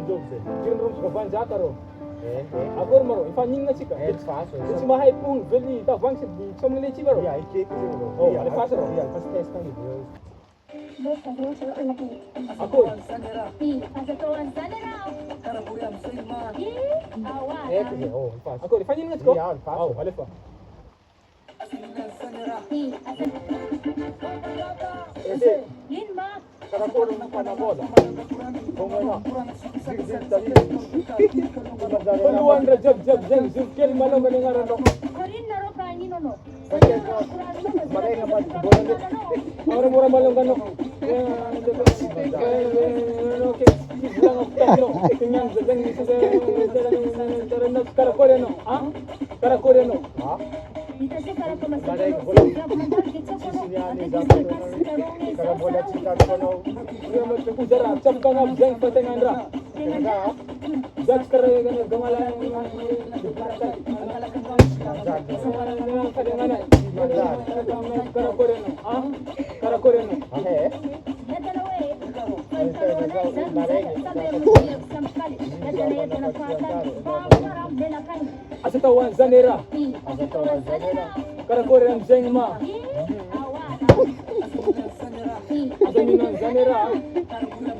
dove? Kirun ska banja karo. Agora maro, ifanying na chika. Fácil. Se mahai pun veli ta vang se di somni le chibaro. Yeah, I take it. Oh, ale fácil. Yeah, first test kan itu. Ako. Asatoan sanera. Karaburam sema. Awa. Oh, fácil. Ako, ifanying na chiko. Yeah, fácil. Oh, ale fa. Asinan sanera. Ese, Lin ma. Karaburam ng panabola. Kung ano. peluan ra jab jeng zukkel malo mendengar no. Korin naro kani nono. Malay nga ba? Bola nito. Orang mura malong kano. Okay. Bilang oktak no. Tingnan jeng ni sa karakore no. Ah? Karakore no. Ha? Itase kara ko mas. Malay ko bola. Sisiniani dapat karabola chikan kono. Dia macam ujara cap kanga jeng patengan ra. Kaya Judge kare gana gamala karakore no. Ah? Karakore no. ahe. Asatawan zanera. Karakore ang jeng ma. Asinan sanera. Azaminan zanera. Karaburam